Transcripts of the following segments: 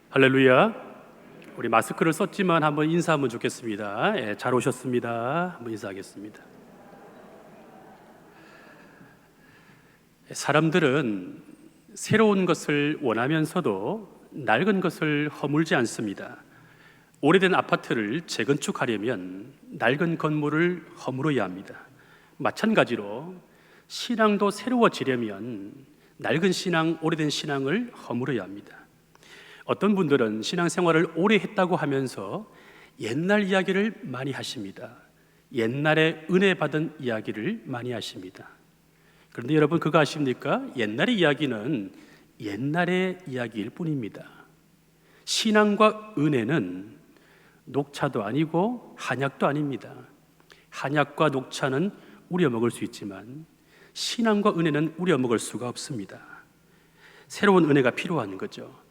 할렐루야. 우리 마스크를 썼지만 한번 인사하면 좋겠습니다. 잘 오셨습니다. 한번 인사하겠습니다. 사람들은 새로운 것을 원하면서도 낡은 것을 허물지 않습니다. 오래된 아파트를 재건축하려면 낡은 건물을 허물어야 합니다. 마찬가지로 신앙도 새로워지려면 낡은 신앙, 오래된 신앙을 허물어야 합니다. 어떤 분들은 신앙생활을 오래 했다고 하면서 옛날 이야기를 많이 하십니다. 옛날에 은혜 받은 이야기를 많이 하십니다. 그런데 여러분 그거 아십니까? 옛날의 이야기는 옛날의 이야기일 뿐입니다. 신앙과 은혜는 녹차도 아니고 한약도 아닙니다. 한약과 녹차는 우려 먹을 수 있지만 신앙과 은혜는 우려 먹을 수가 없습니다. 새로운 은혜가 필요한 거죠.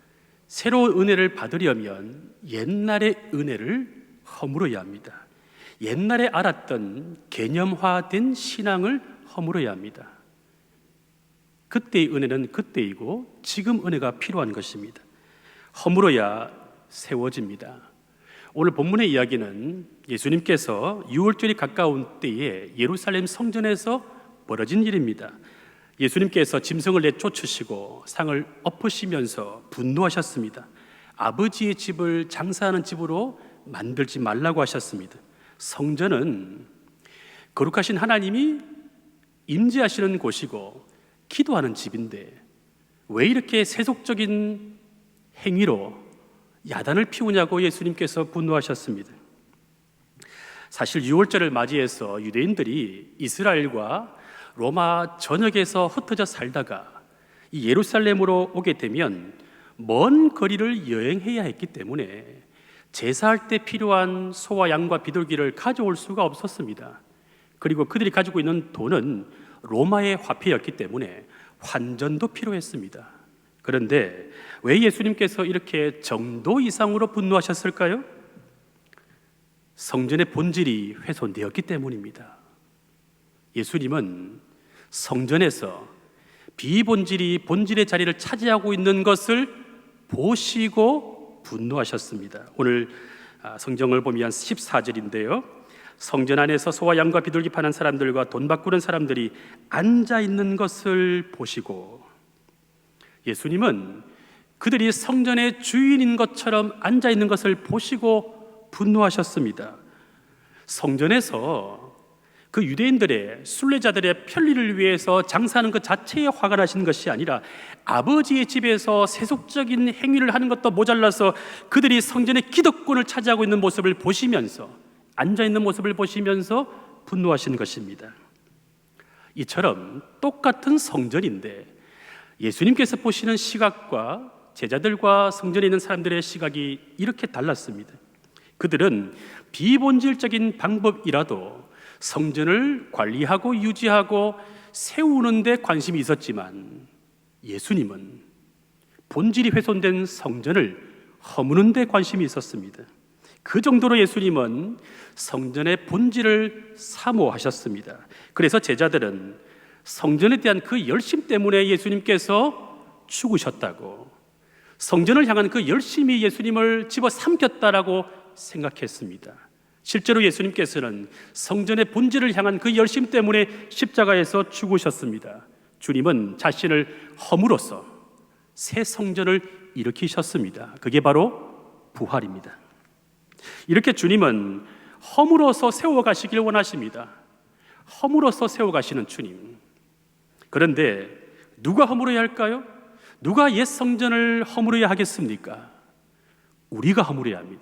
새로운 은혜를 받으려면 옛날의 은혜를 허물어야 합니다. 옛날에 알았던 개념화된 신앙을 허물어야 합니다. 그때의 은혜는 그때이고 지금 은혜가 필요한 것입니다. 허물어야 세워집니다. 오늘 본문의 이야기는 예수님께서 유월절이 가까운 때에 예루살렘 성전에서 벌어진 일입니다. 예수님께서 짐승을 내쫓으시고 상을 엎으시면서 분노하셨습니다. 아버지의 집을 장사하는 집으로 만들지 말라고 하셨습니다. 성전은 거룩하신 하나님이 임재하시는 곳이고 기도하는 집인데 왜 이렇게 세속적인 행위로 야단을 피우냐고 예수님께서 분노하셨습니다. 사실 유월절을 맞이해서 유대인들이 이스라엘과 로마 전역에서 흩어져 살다가 이 예루살렘으로 오게 되면 먼 거리를 여행해야 했기 때문에 제사할 때 필요한 소와 양과 비둘기를 가져올 수가 없었습니다. 그리고 그들이 가지고 있는 돈은 로마의 화폐였기 때문에 환전도 필요했습니다. 그런데 왜 예수님께서 이렇게 정도 이상으로 분노하셨을까요? 성전의 본질이 훼손되었기 때문입니다. 예수님은 성전에서 비본질이 본질의 자리를 차지하고 있는 것을 보시고 분노하셨습니다. 오늘 성경을 보면 14절인데요. 성전 안에서 소와 양과 비둘기 파는 사람들과 돈 바꾸는 사람들이 앉아 있는 것을 보시고, 예수님은 그들이 성전의 주인인 것처럼 앉아 있는 것을 보시고 분노하셨습니다. 성전에서 그 유대인들의 순례자들의 편리를 위해서 장사하는 것 자체에 화가 나시는 것이 아니라 아버지의 집에서 세속적인 행위를 하는 것도 모자라서 그들이 성전의 기득권을 차지하고 있는 모습을 보시면서, 앉아있는 모습을 보시면서 분노하시는 것입니다. 이처럼 똑같은 성전인데 예수님께서 보시는 시각과 제자들과 성전에 있는 사람들의 시각이 이렇게 달랐습니다. 그들은 비본질적인 방법이라도 성전을 관리하고 유지하고 세우는 데 관심이 있었지만 예수님은 본질이 훼손된 성전을 허무는 데 관심이 있었습니다. 그 정도로 예수님은 성전의 본질을 사모하셨습니다. 그래서 제자들은 성전에 대한 그 열심 때문에 예수님께서 죽으셨다고, 성전을 향한 그 열심이 예수님을 집어삼켰다라고 생각했습니다. 실제로 예수님께서는 성전의 본질을 향한 그 열심 때문에 십자가에서 죽으셨습니다. 주님은 자신을 허물어서 새 성전을 일으키셨습니다. 그게 바로 부활입니다. 이렇게 주님은 허물어서 세워가시길 원하십니다. 허물어서 세워가시는 주님. 그런데 누가 허물어야 할까요? 누가 옛 성전을 허물어야 하겠습니까? 우리가 허물어야 합니다.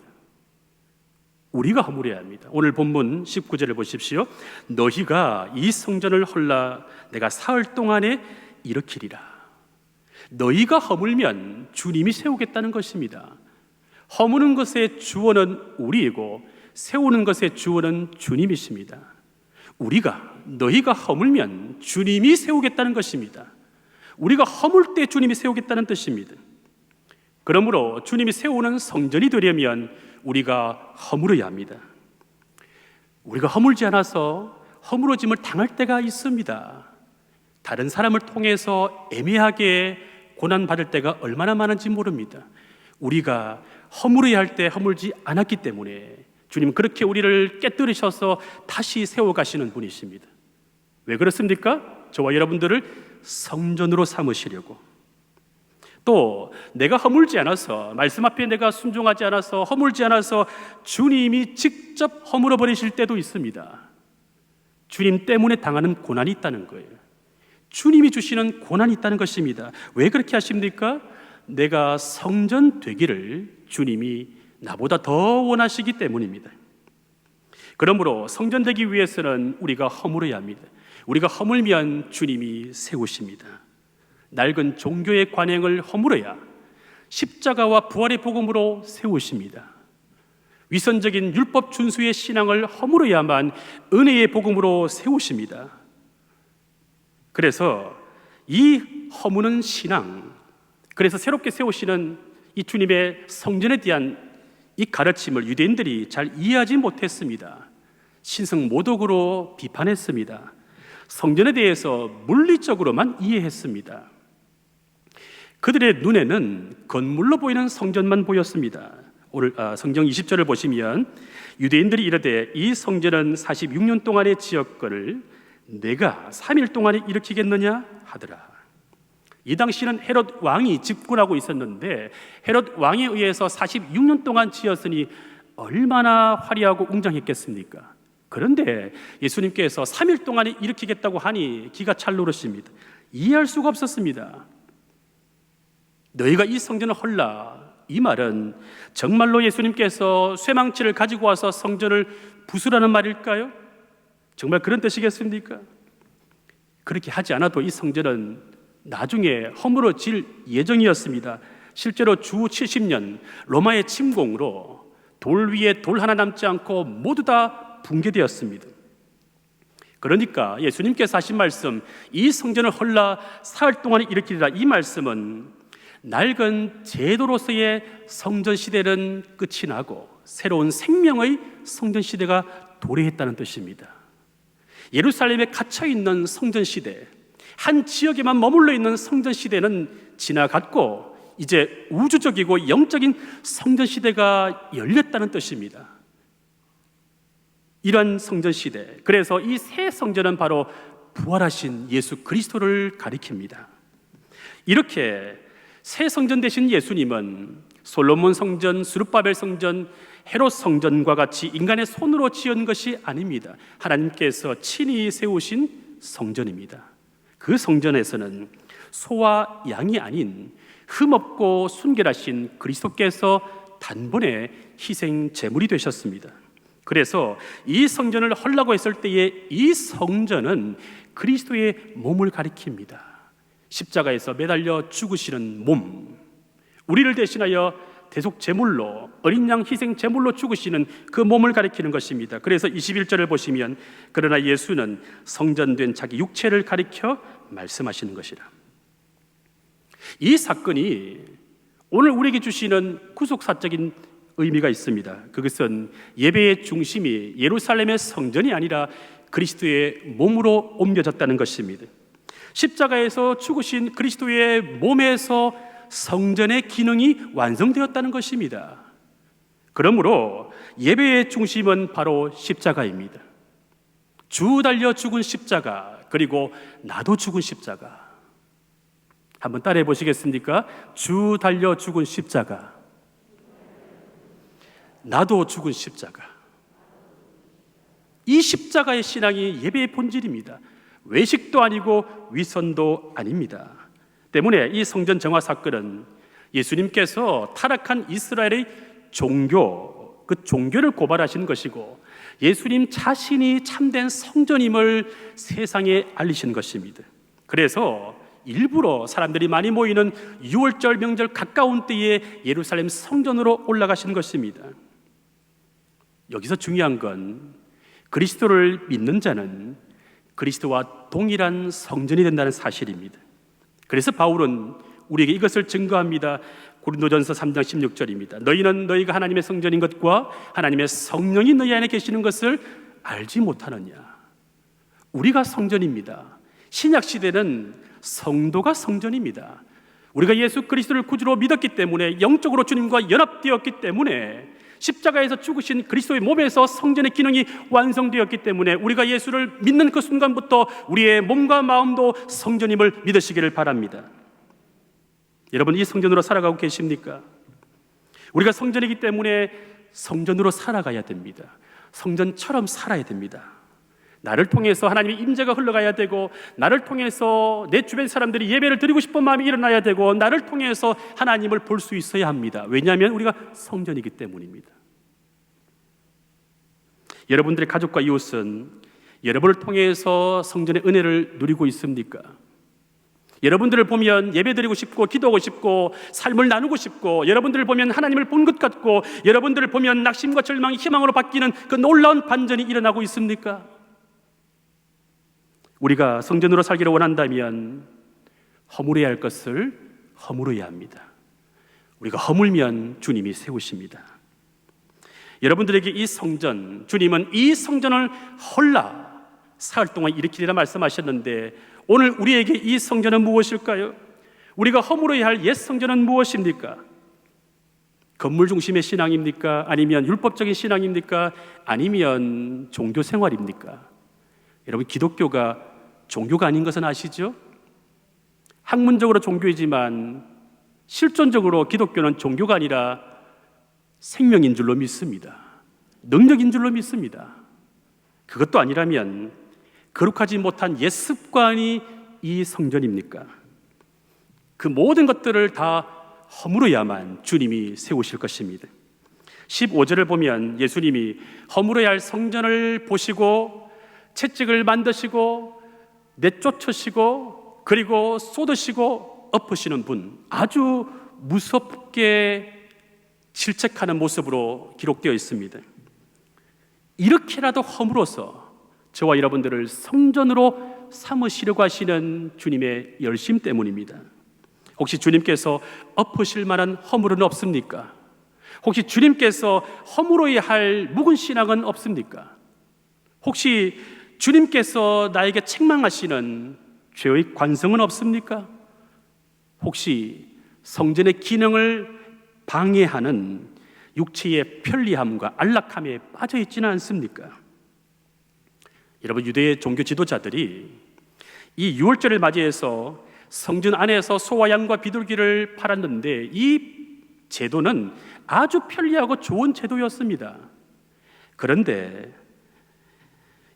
우리가 허물어야 합니다. 오늘 본문 19절을 보십시오. 너희가 이 성전을 헐라 내가 사흘 동안에 일으키리라. 너희가 허물면 주님이 세우겠다는 것입니다. 허무는 것의 주원은 우리이고 세우는 것의 주원은 주님이십니다. 너희가 허물면 주님이 세우겠다는 것입니다. 우리가 허물 때 주님이 세우겠다는 뜻입니다. 그러므로 주님이 세우는 성전이 되려면 우리가 허물어야 합니다. 우리가 허물지 않아서 허물어짐을 당할 때가 있습니다. 다른 사람을 통해서 애매하게 고난받을 때가 얼마나 많은지 모릅니다. 우리가 허물어야 할 때 허물지 않았기 때문에 주님 그렇게 우리를 깨뜨리셔서 다시 세워가시는 분이십니다. 왜 그렇습니까? 저와 여러분들을 성전으로 삼으시려고. 또 내가 허물지 않아서, 말씀 앞에 내가 순종하지 않아서, 허물지 않아서 주님이 직접 허물어 버리실 때도 있습니다. 주님 때문에 당하는 고난이 있다는 거예요. 주님이 주시는 고난이 있다는 것입니다. 왜 그렇게 하십니까? 내가 성전 되기를 주님이 나보다 더 원하시기 때문입니다. 그러므로 성전 되기 위해서는 우리가 허물어야 합니다. 우리가 허물면 주님이 세우십니다. 낡은 종교의 관행을 허물어야 십자가와 부활의 복음으로 세우십니다. 위선적인 율법 준수의 신앙을 허물어야만 은혜의 복음으로 세우십니다. 그래서 이 허무는 신앙, 그래서 새롭게 세우시는 이 주님의 성전에 대한 이 가르침을 유대인들이 잘 이해하지 못했습니다. 신성모독으로 비판했습니다. 성전에 대해서 물리적으로만 이해했습니다. 그들의 눈에는 건물로 보이는 성전만 보였습니다. 오늘 성경 20절을 보시면 유대인들이 이르되 이 성전은 46년 동안의 지역권을 내가 3일 동안에 일으키겠느냐 하더라. 이 당시는 헤롯 왕이 집권하고 있었는데 헤롯 왕에 의해서 46년 동안 지었으니 얼마나 화려하고 웅장했겠습니까? 그런데 예수님께서 3일 동안에 일으키겠다고 하니 기가 찰 노릇입니다. 이해할 수가 없었습니다. 너희가 이 성전을 헐라, 이 말은 정말로 예수님께서 쇠망치를 가지고 와서 성전을 부수라는 말일까요? 정말 그런 뜻이겠습니까? 그렇게 하지 않아도 이 성전은 나중에 허물어질 예정이었습니다. 실제로 주 70년 로마의 침공으로 돌 위에 돌 하나 남지 않고 모두 다 붕괴되었습니다. 그러니까 예수님께서 하신 말씀, 이 성전을 헐라 사흘 동안에 일으키리라, 이 말씀은 낡은 제도로서의 성전 시대는 끝이 나고 새로운 생명의 성전 시대가 도래했다는 뜻입니다. 예루살렘에 갇혀있는 성전 시대, 한 지역에만 머물러 있는 성전 시대는 지나갔고 이제 우주적이고 영적인 성전 시대가 열렸다는 뜻입니다. 이런 성전 시대, 그래서 이 새 성전은 바로 부활하신 예수 그리스도를 가리킵니다. 이렇게 새 성전 되신 예수님은 솔로몬 성전, 스룹바벨 성전, 헤롯 성전과 같이 인간의 손으로 지은 것이 아닙니다. 하나님께서 친히 세우신 성전입니다. 그 성전에서는 소와 양이 아닌 흠없고 순결하신 그리스도께서 단번에 희생 제물이 되셨습니다. 그래서 이 성전을 헐라고 했을 때에 이 성전은 그리스도의 몸을 가리킵니다. 십자가에서 매달려 죽으시는 몸, 우리를 대신하여 대속 제물로, 어린 양 희생 제물로 죽으시는 그 몸을 가리키는 것입니다. 그래서 21절을 보시면 그러나 예수는 성전된 자기 육체를 가리켜 말씀하시는 것이라. 이 사건이 오늘 우리에게 주시는 구속사적인 의미가 있습니다. 그것은 예배의 중심이 예루살렘의 성전이 아니라 그리스도의 몸으로 옮겨졌다는 것입니다. 십자가에서 죽으신 그리스도의 몸에서 성전의 기능이 완성되었다는 것입니다. 그러므로 예배의 중심은 바로 십자가입니다. 주 달려 죽은 십자가, 그리고 나도 죽은 십자가. 한번 따라해 보시겠습니까? 주 달려 죽은 십자가, 나도 죽은 십자가. 이 십자가의 신앙이 예배의 본질입니다. 외식도 아니고 위선도 아닙니다. 때문에 이 성전 정화 사건은 예수님께서 타락한 이스라엘의 종교, 그 종교를 고발하신 것이고 예수님 자신이 참된 성전임을 세상에 알리신 것입니다. 그래서 일부러 사람들이 많이 모이는 6월절 명절 가까운 때에 예루살렘 성전으로 올라가신 것입니다. 여기서 중요한 건 그리스도를 믿는 자는 그리스도와 동일한 성전이 된다는 사실입니다. 그래서 바울은 우리에게 이것을 증거합니다. 고린도전서 3장 16절입니다. 너희는 너희가 하나님의 성전인 것과 하나님의 성령이 너희 안에 계시는 것을 알지 못하느냐. 우리가 성전입니다. 신약 시대는 성도가 성전입니다. 우리가 예수 그리스도를 구주로 믿었기 때문에, 영적으로 주님과 연합되었기 때문에, 십자가에서 죽으신 그리스도의 몸에서 성전의 기능이 완성되었기 때문에 우리가 예수를 믿는 그 순간부터 우리의 몸과 마음도 성전임을 믿으시기를 바랍니다. 여러분, 이 성전으로 살아가고 계십니까? 우리가 성전이기 때문에 성전으로 살아가야 됩니다. 성전처럼 살아야 됩니다. 나를 통해서 하나님의 임재가 흘러가야 되고, 나를 통해서 내 주변 사람들이 예배를 드리고 싶은 마음이 일어나야 되고, 나를 통해서 하나님을 볼 수 있어야 합니다. 왜냐하면 우리가 성전이기 때문입니다. 여러분들의 가족과 이웃은 여러분을 통해서 성전의 은혜를 누리고 있습니까? 여러분들을 보면 예배드리고 싶고, 기도하고 싶고, 삶을 나누고 싶고, 여러분들을 보면 하나님을 본 것 같고, 여러분들을 보면 낙심과 절망이 희망으로 바뀌는 그 놀라운 반전이 일어나고 있습니까? 우리가 성전으로 살기를 원한다면 허물어야 할 것을 허물어야 합니다. 우리가 허물면 주님이 세우십니다. 여러분들에게 이 성전, 주님은 이 성전을 헐라 사흘 동안 일으키리라 말씀하셨는데, 오늘 우리에게 이 성전은 무엇일까요? 우리가 허물어야 할 옛 성전은 무엇입니까? 건물 중심의 신앙입니까? 아니면 율법적인 신앙입니까? 아니면 종교 생활입니까? 여러분, 기독교가 종교가 아닌 것은 아시죠? 학문적으로 종교이지만 실존적으로 기독교는 종교가 아니라 생명인 줄로 믿습니다. 능력인 줄로 믿습니다. 그것도 아니라면 거룩하지 못한 옛 습관이 이 성전입니까? 그 모든 것들을 다 허물어야만 주님이 세우실 것입니다. 15절을 보면 예수님이 허물어야 할 성전을 보시고 채찍을 만드시고 내쫓으시고 그리고 쏟으시고 엎으시는 분, 아주 무섭게 질책하는 모습으로 기록되어 있습니다. 이렇게라도 허물어서 저와 여러분들을 성전으로 삼으시려고 하시는 주님의 열심 때문입니다. 혹시 주님께서 엎으실 만한 허물은 없습니까? 혹시 주님께서 허물어야 할 묵은 신앙은 없습니까? 혹시 주님께서 나에게 책망하시는 죄의 관성은 없습니까? 혹시 성전의 기능을 방해하는 육체의 편리함과 안락함에 빠져 있지는 않습니까? 여러분, 유대의 종교 지도자들이 이 유월절을 맞이해서 성전 안에서 소와 양과 비둘기를 팔았는데, 이 제도는 아주 편리하고 좋은 제도였습니다. 그런데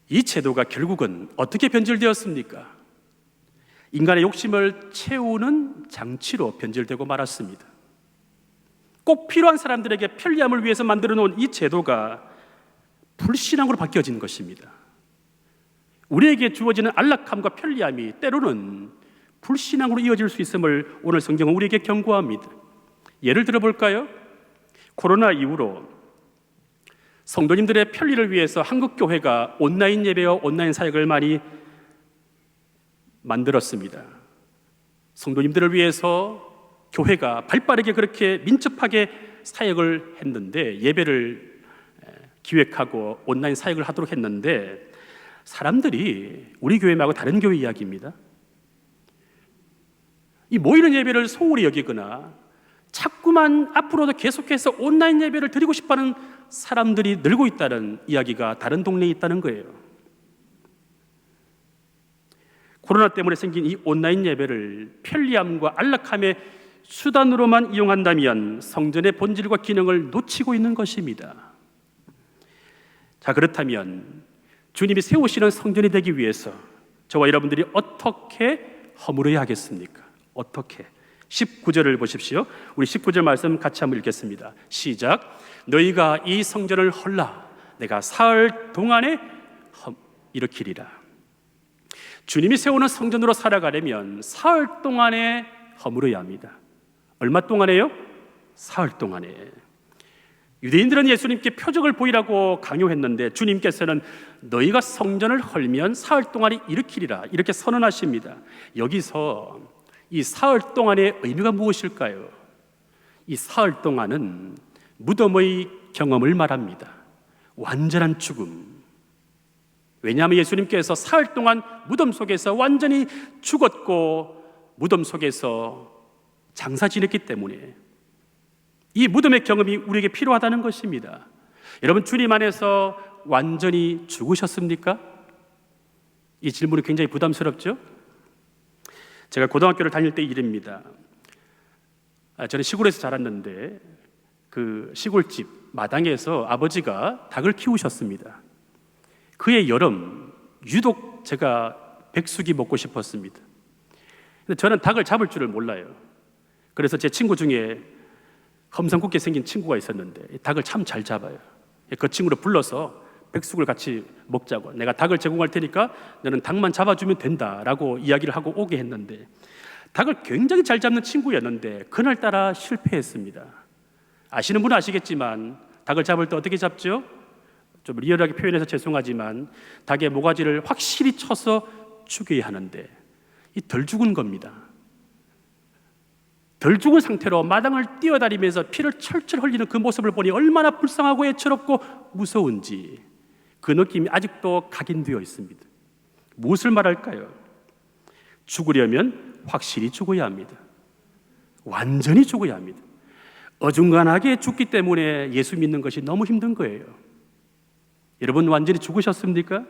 이 제도가 결국은 어떻게 변질되었습니까? 인간의 욕심을 채우는 장치로 변질되고 말았습니다. 꼭 필요한 사람들에게 편리함을 위해서 만들어 놓은 이 제도가 불신앙으로 바뀌어진 것입니다. 우리에게 주어지는 안락함과 편리함이 때로는 불신앙으로 이어질 수 있음을 오늘 성경은 우리에게 경고합니다. 예를 들어 볼까요? 코로나 이후로 성도님들의 편리를 위해서 한국교회가 온라인 예배와 온라인 사역을 많이 만들었습니다. 성도님들을 위해서 교회가 발빠르게 그렇게 민첩하게 사역을 했는데, 예배를 기획하고 온라인 사역을 하도록 했는데, 사람들이 우리 교회 말고 다른 교회 이야기입니다. 이 모이는 예배를 소홀히 여기거나 자꾸만 앞으로도 계속해서 온라인 예배를 드리고 싶어하는 사람들이 늘고 있다는 이야기가 다른 동네에 있다는 거예요. 코로나 때문에 생긴 이 온라인 예배를 편리함과 안락함의 수단으로만 이용한다면 성전의 본질과 기능을 놓치고 있는 것입니다. 자, 그렇다면 주님이 세우시는 성전이 되기 위해서 저와 여러분들이 어떻게 허물어야 하겠습니까? 어떻게? 19절을 보십시오. 우리 19절 말씀 같이 한번 읽겠습니다. 시작. 너희가 이 성전을 헐라 내가 사흘 동안에 일으키리라. 주님이 세우는 성전으로 살아가려면 사흘 동안에 허물어야 합니다. 얼마 동안에요? 사흘 동안에. 유대인들은 예수님께 표적을 보이라고 강요했는데 주님께서는 너희가 성전을 헐면 사흘 동안에 일으키리라 이렇게 선언하십니다. 여기서 이 사흘 동안의 의미가 무엇일까요? 이 사흘 동안은 무덤의 경험을 말합니다. 완전한 죽음. 왜냐하면 예수님께서 사흘 동안 무덤 속에서 완전히 죽었고 무덤 속에서 장사 지냈기 때문에 이 무덤의 경험이 우리에게 필요하다는 것입니다. 여러분, 주님 안에서 완전히 죽으셨습니까? 이 질문이 굉장히 부담스럽죠? 제가 고등학교를 다닐 때 일입니다. 저는 시골에서 자랐는데 그 시골집 마당에서 아버지가 닭을 키우셨습니다. 그해 여름 유독 제가 백숙이 먹고 싶었습니다. 근데 저는 닭을 잡을 줄을 몰라요. 그래서 제 친구 중에 험상궂게 생긴 친구가 있었는데 닭을 참 잘 잡아요. 그 친구를 불러서 백숙을 같이 먹자고, 내가 닭을 제공할 테니까 너는 닭만 잡아주면 된다라고 이야기를 하고 오게 했는데, 닭을 굉장히 잘 잡는 친구였는데 그날따라 실패했습니다. 아시는 분은 아시겠지만 닭을 잡을 때 어떻게 잡죠? 좀 리얼하게 표현해서 죄송하지만 닭의 모가지를 확실히 쳐서 죽여야 하는데 이 덜 죽은 겁니다. 덜 죽은 상태로 마당을 뛰어다니면서 피를 철철 흘리는 그 모습을 보니 얼마나 불쌍하고 애처롭고 무서운지 그 느낌이 아직도 각인되어 있습니다. 무엇을 말할까요? 죽으려면 확실히 죽어야 합니다. 완전히 죽어야 합니다. 어중간하게 죽기 때문에 예수 믿는 것이 너무 힘든 거예요. 여러분, 완전히 죽으셨습니까?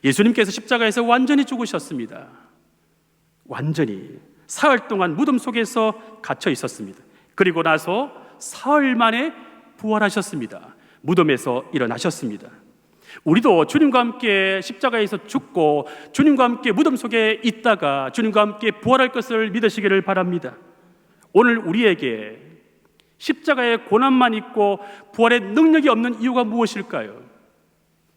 예수님께서 십자가에서 완전히 죽으셨습니다. 완전히 사흘 동안 무덤 속에서 갇혀 있었습니다. 그리고 나서 사흘 만에 부활하셨습니다. 무덤에서 일어나셨습니다. 우리도 주님과 함께 십자가에서 죽고 주님과 함께 무덤 속에 있다가 주님과 함께 부활할 것을 믿으시기를 바랍니다. 오늘 우리에게 십자가의 고난만 있고 부활의 능력이 없는 이유가 무엇일까요?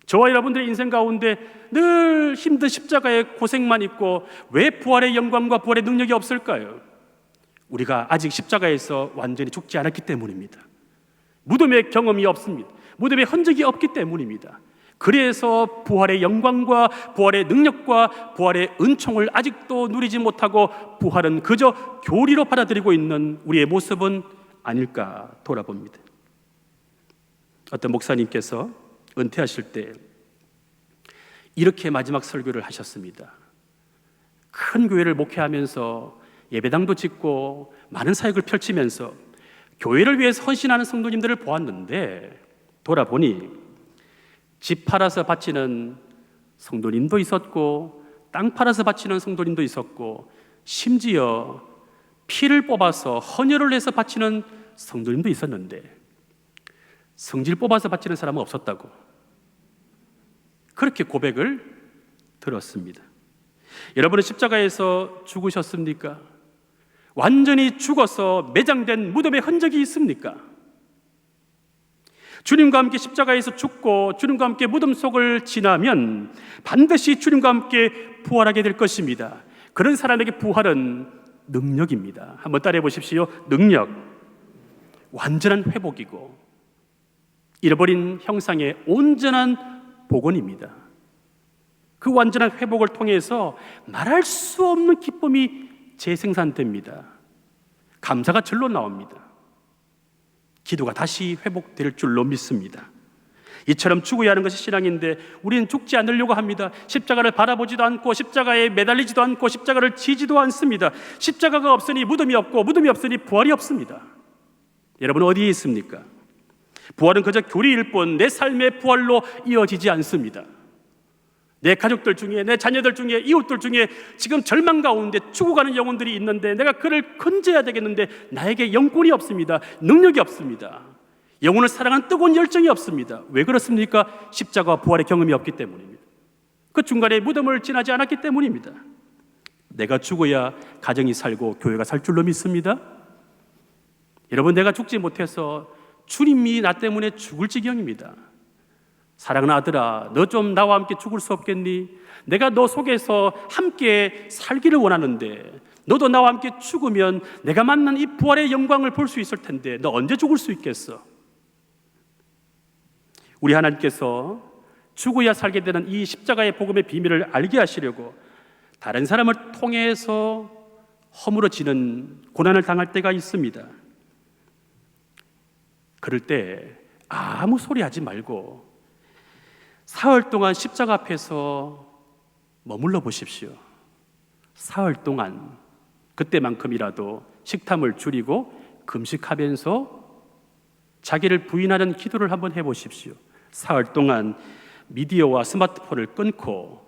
저와 여러분들의 인생 가운데 늘 힘든 십자가의 고생만 있고 왜 부활의 영광과 부활의 능력이 없을까요? 우리가 아직 십자가에서 완전히 죽지 않았기 때문입니다. 무덤의 경험이 없습니다. 무덤의 흔적이 없기 때문입니다. 그래서 부활의 영광과 부활의 능력과 부활의 은총을 아직도 누리지 못하고 부활은 그저 교리로 받아들이고 있는 우리의 모습은 아닐까 돌아봅니다. 어떤 목사님께서 은퇴하실 때 이렇게 마지막 설교를 하셨습니다. 큰 교회를 목회하면서 예배당도 짓고 많은 사역을 펼치면서 교회를 위해서 헌신하는 성도님들을 보았는데 돌아보니 집 팔아서 바치는 성도님도 있었고 땅 팔아서 바치는 성도님도 있었고 심지어 피를 뽑아서 헌혈을 해서 바치는 성도님도 있었는데 성질 뽑아서 바치는 사람은 없었다고 그렇게 고백을 들었습니다. 여러분은 십자가에서 죽으셨습니까? 완전히 죽어서 매장된 무덤의 흔적이 있습니까? 주님과 함께 십자가에서 죽고 주님과 함께 무덤 속을 지나면 반드시 주님과 함께 부활하게 될 것입니다. 그런 사람에게 부활은 능력입니다. 한번 따라해 보십시오. 능력. 완전한 회복이고 잃어버린 형상의 온전한 복원입니다. 그 완전한 회복을 통해서 말할 수 없는 기쁨이 재생산됩니다. 감사가 절로 나옵니다. 기도가 다시 회복될 줄로 믿습니다. 이처럼 죽어야 하는 것이 신앙인데 우리는 죽지 않으려고 합니다. 십자가를 바라보지도 않고 십자가에 매달리지도 않고 십자가를 지지도 않습니다. 십자가가 없으니 무덤이 없고 무덤이 없으니 부활이 없습니다. 여러분, 어디에 있습니까? 부활은 그저 교리일 뿐 내 삶의 부활로 이어지지 않습니다. 내 가족들 중에, 내 자녀들 중에, 이웃들 중에 지금 절망 가운데 죽어가는 영혼들이 있는데 내가 그를 건져야 되겠는데 나에게 영권이 없습니다. 능력이 없습니다. 영혼을 사랑하는 뜨거운 열정이 없습니다. 왜 그렇습니까? 십자가와 부활의 경험이 없기 때문입니다. 그 중간에 무덤을 지나지 않았기 때문입니다. 내가 죽어야 가정이 살고 교회가 살 줄로 믿습니다. 여러분, 내가 죽지 못해서 주님이 나 때문에 죽을 지경입니다. 사랑하는 아들아, 너 좀 나와 함께 죽을 수 없겠니? 내가 너 속에서 함께 살기를 원하는데 너도 나와 함께 죽으면 내가 만난 이 부활의 영광을 볼 수 있을 텐데 너 언제 죽을 수 있겠어? 우리 하나님께서 죽어야 살게 되는 이 십자가의 복음의 비밀을 알게 하시려고 다른 사람을 통해서 허물어지는 고난을 당할 때가 있습니다. 그럴 때 아무 소리 하지 말고 사흘 동안 십자가 앞에서 머물러 보십시오. 사흘 동안 그때만큼이라도 식탐을 줄이고 금식하면서 자기를 부인하는 기도를 한번 해보십시오. 사흘 동안 미디어와 스마트폰을 끊고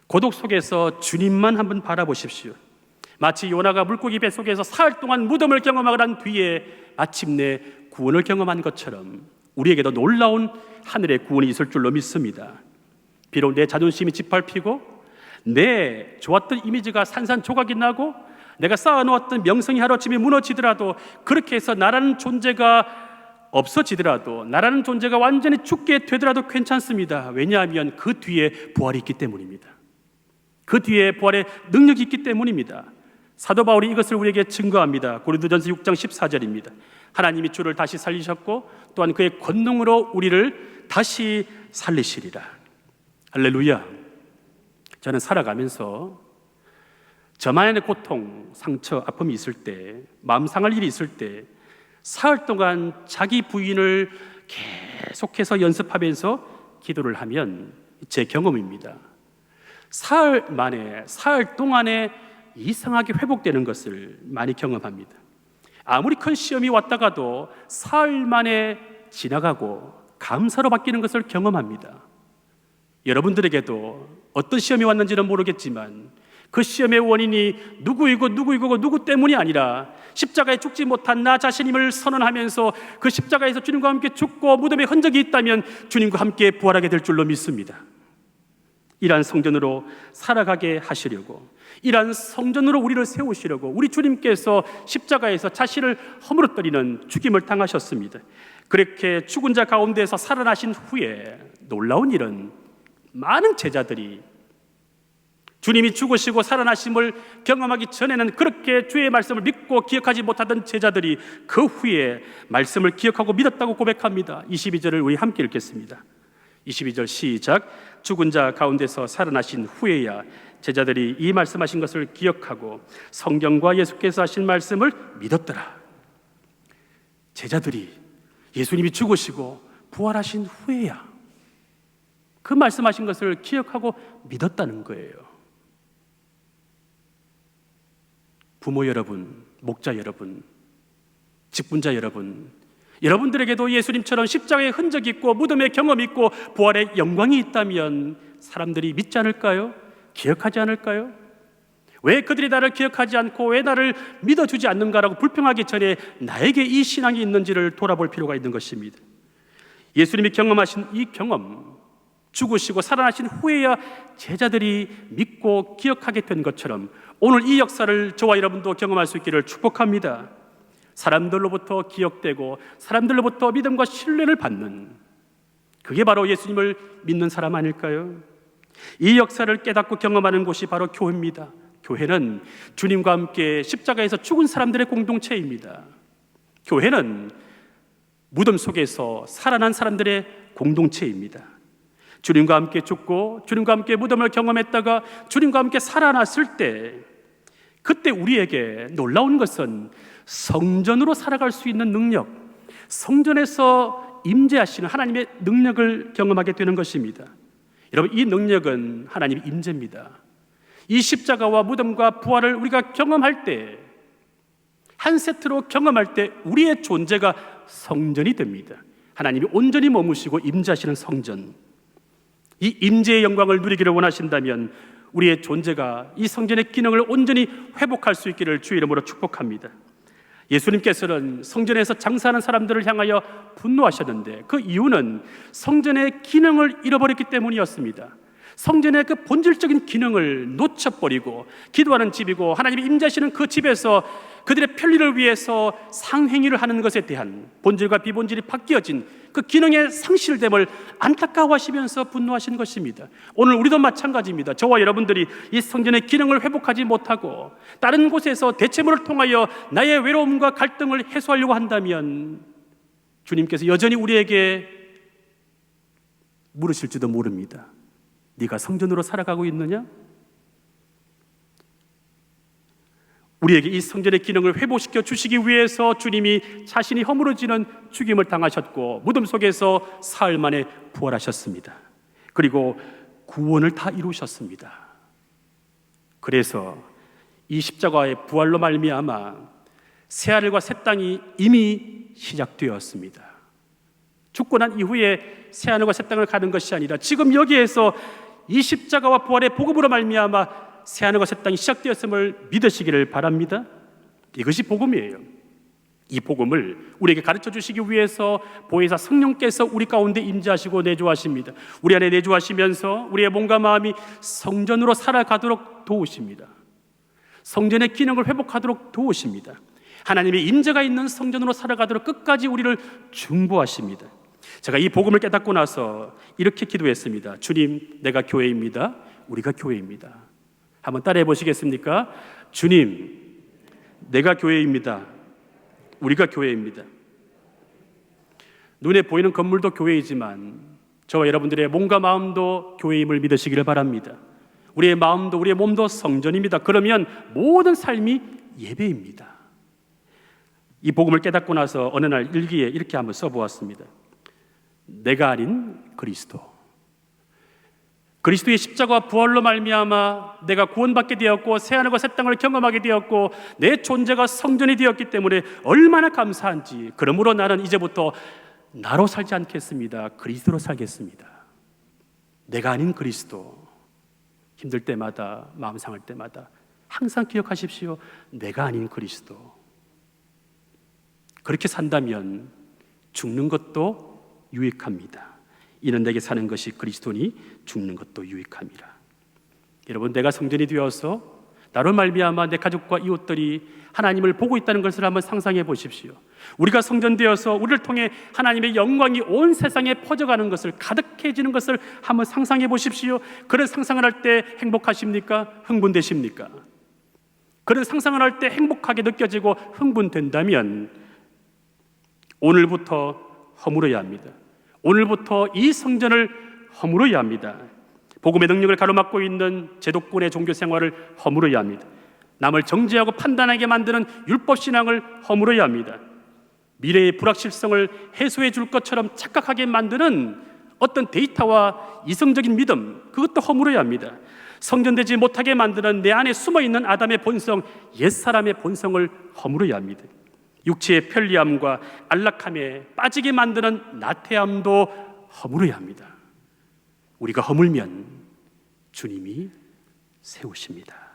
고독 속에서 주님만 한번 바라보십시오. 마치 요나가 물고기 뱃속에서 사흘 동안 무덤을 경험하고 난 뒤에 마침내 구원을 경험한 것처럼 우리에게도 놀라운 하늘의 구원이 있을 줄로 믿습니다. 비록 내 자존심이 짓밟히고 내 좋았던 이미지가 산산조각이 나고 내가 쌓아놓았던 명성이 하루아침에 무너지더라도, 그렇게 해서 나라는 존재가 없어지더라도, 나라는 존재가 완전히 죽게 되더라도 괜찮습니다. 왜냐하면 그 뒤에 부활이 있기 때문입니다. 그 뒤에 부활의 능력이 있기 때문입니다. 사도 바울이 이것을 우리에게 증거합니다. 고린도전서 6장 14절입니다. 하나님이 주를 다시 살리셨고 또한 그의 권능으로 우리를 다시 살리시리라. 할렐루야. 저는 살아가면서 저만의 고통, 상처, 아픔이 있을 때, 마음 상할 일이 있을 때 사흘 동안 자기 부인을 계속해서 연습하면서 기도를 하면 제 경험입니다. 사흘 만에, 사흘 동안에 이상하게 회복되는 것을 많이 경험합니다. 아무리 큰 시험이 왔다가도 사흘 만에 지나가고 감사로 바뀌는 것을 경험합니다. 여러분들에게도 어떤 시험이 왔는지는 모르겠지만 그 시험의 원인이 누구 때문이 아니라 십자가에 죽지 못한 나 자신임을 선언하면서 그 십자가에서 주님과 함께 죽고 무덤에 흔적이 있다면 주님과 함께 부활하게 될 줄로 믿습니다. 이러한 성전으로 살아가게 하시려고, 이러한 성전으로 우리를 세우시려고 우리 주님께서 십자가에서 자신을 허물어뜨리는 죽임을 당하셨습니다. 그렇게 죽은 자 가운데서 살아나신 후에 놀라운 일은 많은 제자들이 주님이 죽으시고 살아나심을 경험하기 전에는 그렇게 주의 말씀을 믿고 기억하지 못하던 제자들이 그 후에 말씀을 기억하고 믿었다고 고백합니다. 22절을 우리 함께 읽겠습니다. 22절 시작. 죽은 자 가운데서 살아나신 후에야 제자들이 이 말씀하신 것을 기억하고 성경과 예수께서 하신 말씀을 믿었더라. 제자들이 예수님이 죽으시고 부활하신 후에야 그 말씀하신 것을 기억하고 믿었다는 거예요. 부모 여러분, 목자 여러분, 직분자 여러분, 여러분들에게도 예수님처럼 십자가의 흔적이 있고 무덤의 경험이 있고 부활의 영광이 있다면 사람들이 믿지 않을까요? 기억하지 않을까요? 왜 그들이 나를 기억하지 않고 왜 나를 믿어주지 않는가라고 불평하기 전에 나에게 이 신앙이 있는지를 돌아볼 필요가 있는 것입니다. 예수님이 경험하신 이 경험, 죽으시고 살아나신 후에야 제자들이 믿고 기억하게 된 것처럼 오늘 이 역사를 저와 여러분도 경험할 수 있기를 축복합니다. 사람들로부터 기억되고 사람들로부터 믿음과 신뢰를 받는, 그게 바로 예수님을 믿는 사람 아닐까요? 이 역사를 깨닫고 경험하는 곳이 바로 교회입니다. 교회는 주님과 함께 십자가에서 죽은 사람들의 공동체입니다. 교회는 무덤 속에서 살아난 사람들의 공동체입니다. 주님과 함께 죽고 주님과 함께 무덤을 경험했다가 주님과 함께 살아났을 때, 그때 우리에게 놀라운 것은 성전으로 살아갈 수 있는 능력, 성전에서 임재하시는 하나님의 능력을 경험하게 되는 것입니다. 여러분, 이 능력은 하나님의 임재입니다. 이 십자가와 무덤과 부활을 우리가 경험할 때, 한 세트로 경험할 때 우리의 존재가 성전이 됩니다. 하나님이 온전히 머무시고 임재하시는 성전, 이 임재의 영광을 누리기를 원하신다면 우리의 존재가 이 성전의 기능을 온전히 회복할 수 있기를 주의 이름으로 축복합니다. 예수님께서는 성전에서 장사하는 사람들을 향하여 분노하셨는데 그 이유는 성전의 기능을 잃어버렸기 때문이었습니다. 성전의 그 본질적인 기능을 놓쳐버리고 기도하는 집이고 하나님이 임재하시는 그 집에서 그들의 편리를 위해서 상행위를 하는 것에 대한 본질과 비본질이 바뀌어진 그 기능의 상실됨을 안타까워하시면서 분노하신 것입니다. 오늘 우리도 마찬가지입니다. 저와 여러분들이 이 성전의 기능을 회복하지 못하고 다른 곳에서 대체물을 통하여 나의 외로움과 갈등을 해소하려고 한다면 주님께서 여전히 우리에게 물으실지도 모릅니다. 네가 성전으로 살아가고 있느냐? 우리에게 이 성전의 기능을 회복시켜 주시기 위해서 주님이 자신이 허물어지는 죽임을 당하셨고 무덤 속에서 사흘 만에 부활하셨습니다. 그리고 구원을 다 이루셨습니다. 그래서 이 십자가의 부활로 말미암아 새하늘과 새 땅이 이미 시작되었습니다. 죽고 난 이후에 새하늘과 새 땅을 가는 것이 아니라 지금 여기에서 이 십자가와 부활의 복음으로 말미암아 새하늘과 새 땅이 시작되었음을 믿으시기를 바랍니다. 이것이 복음이에요. 이 복음을 우리에게 가르쳐 주시기 위해서 보혜사 성령께서 우리 가운데 임재하시고 내주하십니다. 우리 안에 내주하시면서 우리의 몸과 마음이 성전으로 살아가도록 도우십니다. 성전의 기능을 회복하도록 도우십니다. 하나님의 임재가 있는 성전으로 살아가도록 끝까지 우리를 중보하십니다. 제가 이 복음을 깨닫고 나서 이렇게 기도했습니다. 주님, 내가 교회입니다. 우리가 교회입니다. 한번 따라해 보시겠습니까? 주님, 내가 교회입니다. 우리가 교회입니다. 눈에 보이는 건물도 교회이지만 저와 여러분들의 몸과 마음도 교회임을 믿으시기를 바랍니다. 우리의 마음도 우리의 몸도 성전입니다. 그러면 모든 삶이 예배입니다. 이 복음을 깨닫고 나서 어느 날 일기에 이렇게 한번 써보았습니다. 내가 아닌 그리스도. 그리스도의 십자가와 부활로 말미암아 내가 구원받게 되었고 새하늘과 새 땅을 경험하게 되었고 내 존재가 성전이 되었기 때문에 얼마나 감사한지. 그러므로 나는 이제부터 나로 살지 않겠습니다. 그리스도로 살겠습니다. 내가 아닌 그리스도. 힘들 때마다, 마음 상할 때마다 항상 기억하십시오. 내가 아닌 그리스도. 그렇게 산다면 죽는 것도 유익합니다. 이는 내게 사는 것이 그리스도니 죽는 것도 유익함이라. 여러분, 내가 성전이 되어서 나로 말미암아 내 가족과 이웃들이 하나님을 보고 있다는 것을 한번 상상해 보십시오. 우리가 성전되어서 우리를 통해 하나님의 영광이 온 세상에 퍼져가는 것을, 가득해지는 것을 한번 상상해 보십시오. 그런 상상을 할 때 행복하십니까? 흥분되십니까? 그런 상상을 할 때 행복하게 느껴지고 흥분된다면 오늘부터 허물어야 합니다. 오늘부터 이 성전을 허물어야 합니다. 복음의 능력을 가로막고 있는 제도권의 종교 생활을 허물어야 합니다. 남을 정죄하고 판단하게 만드는 율법 신앙을 허물어야 합니다. 미래의 불확실성을 해소해 줄 것처럼 착각하게 만드는 어떤 데이터와 이성적인 믿음, 그것도 허물어야 합니다. 성전되지 못하게 만드는 내 안에 숨어있는 아담의 본성, 옛사람의 본성을 허물어야 합니다. 육체의 편리함과 안락함에 빠지게 만드는 나태함도 허물어야 합니다. 우리가 허물면 주님이 세우십니다.